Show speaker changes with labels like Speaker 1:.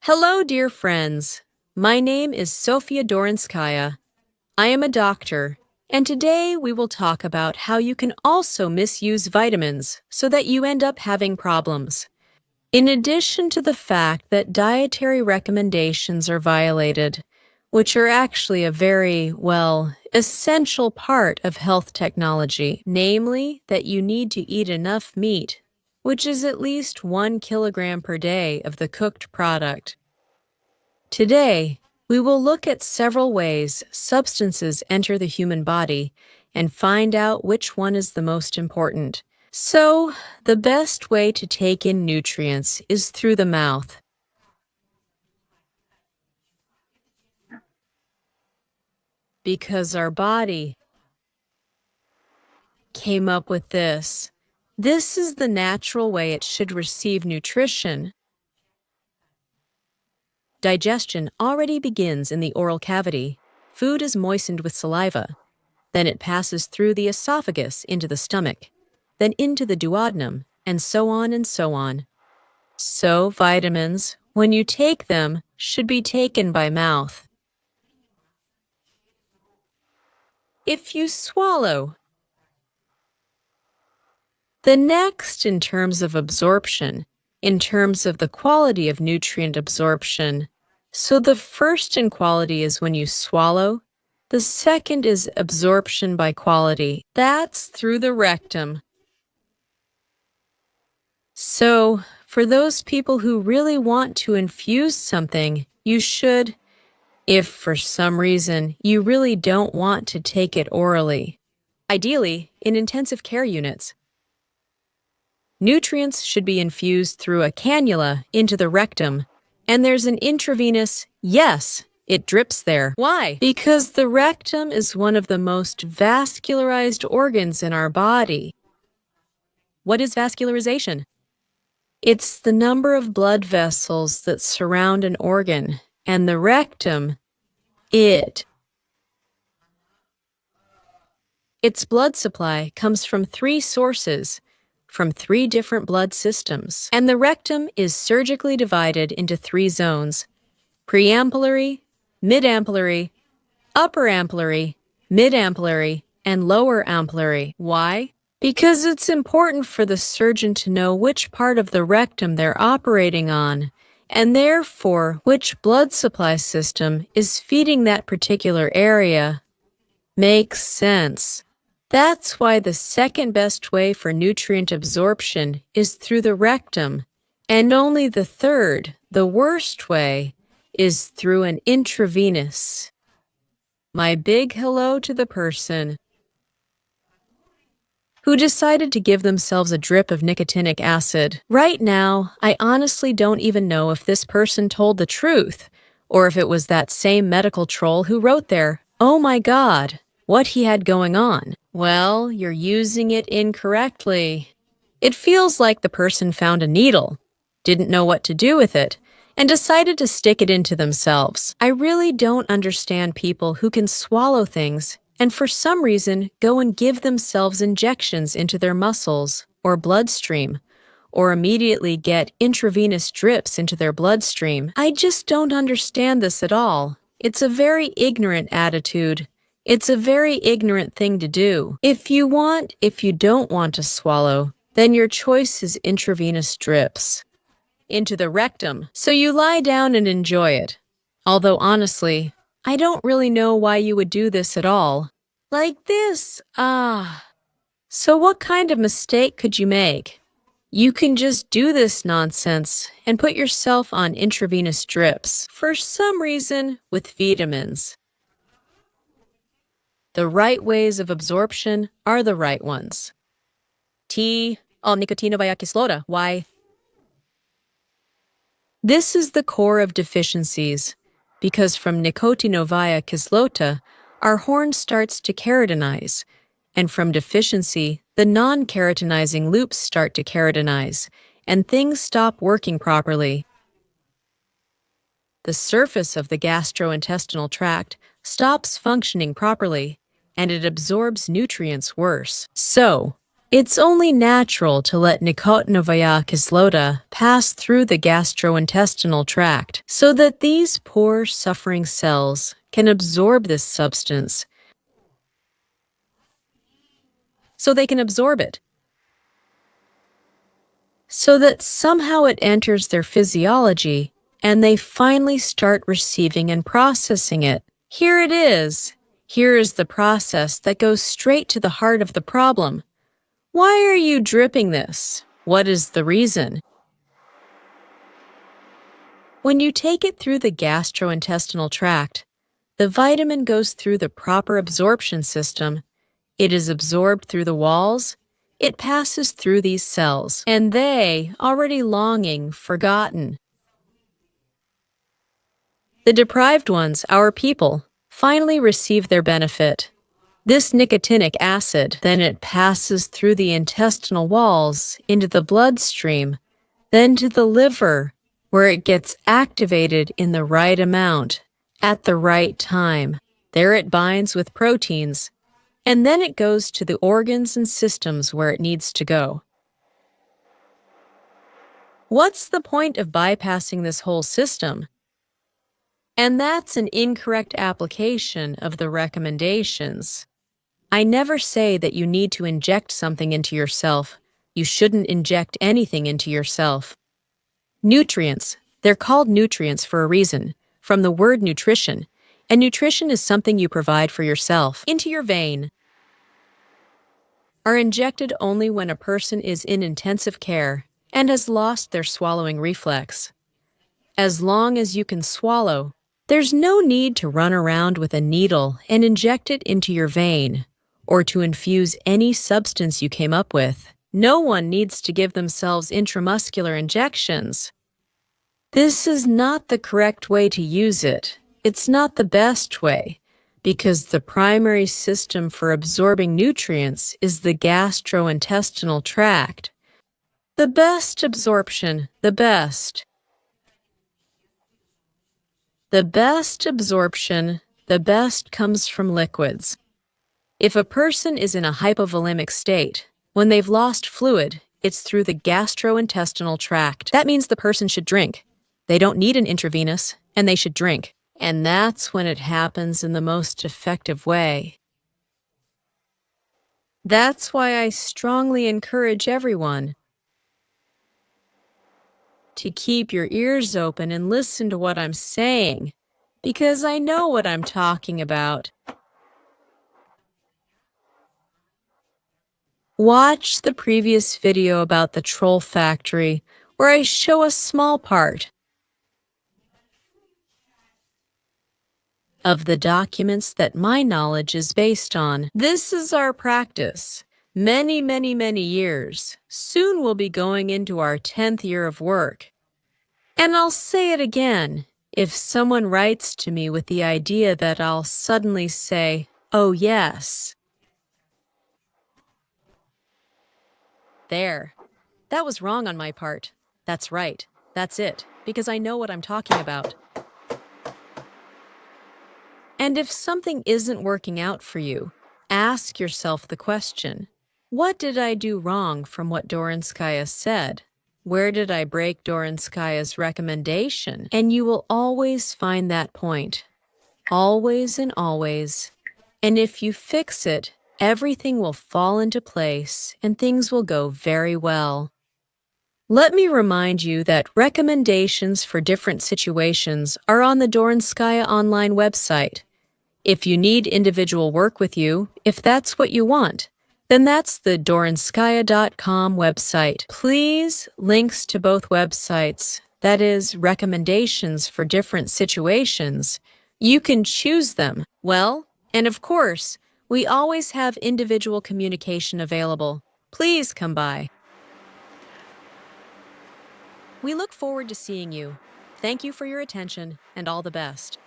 Speaker 1: Hello, dear friends. My name is Sofia Dorinskaya. I am a doctor, and today we will talk about how you can also misuse vitamins so that you end up having problems. In addition to the fact that dietary recommendations are violated, which are actually a very, essential part of health technology, namely that you need to eat enough meat, which is at least 1 kilogram per day of the cooked product. Today, we will look at several ways substances enter the human body and find out which one is the most important. So, the best way to take in nutrients is through the mouth. Because our body came up with this. This is the natural way it should receive nutrition. Digestion already begins in the oral cavity. Food is moistened with saliva. Then it passes through the esophagus into the stomach, then into the duodenum, and so on and so on. So vitamins, when you take them, should be taken by mouth. If you swallow. The next in terms of absorption, in terms of the quality of nutrient absorption. So the first in quality is when you swallow. The second is absorption by quality. That's through the rectum. So, for those people who really want to infuse something, you should, if for some reason you really don't want to take it orally. Ideally, in intensive care units. Nutrients should be infused through a cannula into the rectum, and there's an intravenous, yes, it drips there. Why? Because the rectum is one of the most vascularized organs in our body. What is vascularization? It's the number of blood vessels that surround an organ, and the rectum, its blood supply comes from 3 sources, from 3 different blood systems, and the rectum is surgically divided into 3 zones: preampullary, midampullary, upper ampullary, midampullary, and lower ampullary. Why? Because it's important for the surgeon to know which part of the rectum they're operating on, and therefore which blood supply system is feeding that particular area. Makes sense. That's why the second best way for nutrient absorption is through the rectum, and only the third, the worst way, is through an intravenous. My big hello to the person who decided to give themselves a drip of nicotinic acid. Right now, I honestly don't even know if this person told the truth, or if it was that same medical troll who wrote there, "Oh my God, what he had going on." Well, you're using it incorrectly. It feels like the person found a needle, didn't know what to do with it, and decided to stick it into themselves. I really don't understand people who can swallow things and for some reason go and give themselves injections into their muscles or bloodstream, or immediately get intravenous drips into their bloodstream. I just don't understand this at all. It's a very ignorant attitude. It's a very ignorant thing to do. If you don't want to swallow, then your choice is intravenous drips into the rectum, so you lie down and enjoy it. Although honestly, I don't really know why you would do this at all. Like this, So what kind of mistake could you make? You can just do this nonsense and put yourself on intravenous drips, for some reason, with vitamins. The right ways of absorption are the right ones. Nicotinovaia kislota, why? This is the core of deficiencies, because from Nicotinovia kislota, our horn starts to keratinize, and from deficiency, the non-keratinizing loops start to keratinize, and things stop working properly. The surface of the gastrointestinal tract stops functioning properly, and it absorbs nutrients worse. So, It's only natural to let nicotinovaya kislota pass through the gastrointestinal tract so that these poor suffering cells can absorb this substance, so they can absorb it, so that somehow it enters their physiology and they finally start receiving and processing it. Here it is. Here is the process that goes straight to the heart of the problem. Why are you dripping this? What is the reason? When you take it through the gastrointestinal tract, the vitamin goes through the proper absorption system. It is absorbed through the walls. It passes through these cells, and they, already longing, forgotten. The deprived ones, our people, finally receive their benefit. This nicotinic acid, then it passes through the intestinal walls into the bloodstream, then to the liver, where it gets activated in the right amount, at the right time. There it binds with proteins, and then it goes to the organs and systems where it needs to go. What's the point of bypassing this whole system? And that's an incorrect application of the recommendations. I never say that you need to inject something into yourself. You shouldn't inject anything into yourself. Nutrients. They're called nutrients for a reason, from the word nutrition, and nutrition is something you provide for yourself, into your vein, are injected only when a person is in intensive care and has lost their swallowing reflex. As long as you can swallow, there's no need to run around with a needle and inject it into your vein, or to infuse any substance you came up with. No one needs to give themselves intramuscular injections. This is not the correct way to use it. It's not the best way, because the primary system for absorbing nutrients is the gastrointestinal tract. The best absorption, the best absorption, the best comes from liquids. If a person is in a hypovolemic state, when they've lost fluid, it's through the gastrointestinal tract. That means the person should drink. They don't need an intravenous, and they should drink. And that's when it happens in the most effective way. That's why I strongly encourage everyone to keep your ears open and listen to what I'm saying, because I know what I'm talking about. Watch the previous video about the troll factory, where I show a small part of the documents that my knowledge is based on. This is our practice. Many, many, many years. Soon we'll be going into our 10th year of work. And I'll say it again. If someone writes to me with the idea that I'll suddenly say, "Oh yes," there. That was wrong on my part. That's right. That's it. Because I know what I'm talking about. And if something isn't working out for you, ask yourself the question, what did I do wrong from what Dorinskaya said? Where did I break Dorinskaya's recommendation? And you will always find that point. Always and always. And if you fix it, everything will fall into place and things will go very well. Let me remind you that recommendations for different situations are on the Dorinskaya online website. If you need individual work with you, if that's what you want, then that's the dorinskaya.com website. Please, links to both websites, that is, recommendations for different situations. You can choose them. Well, and of course, we always have individual communication available. Please come by. We look forward to seeing you. Thank you for your attention, and all the best.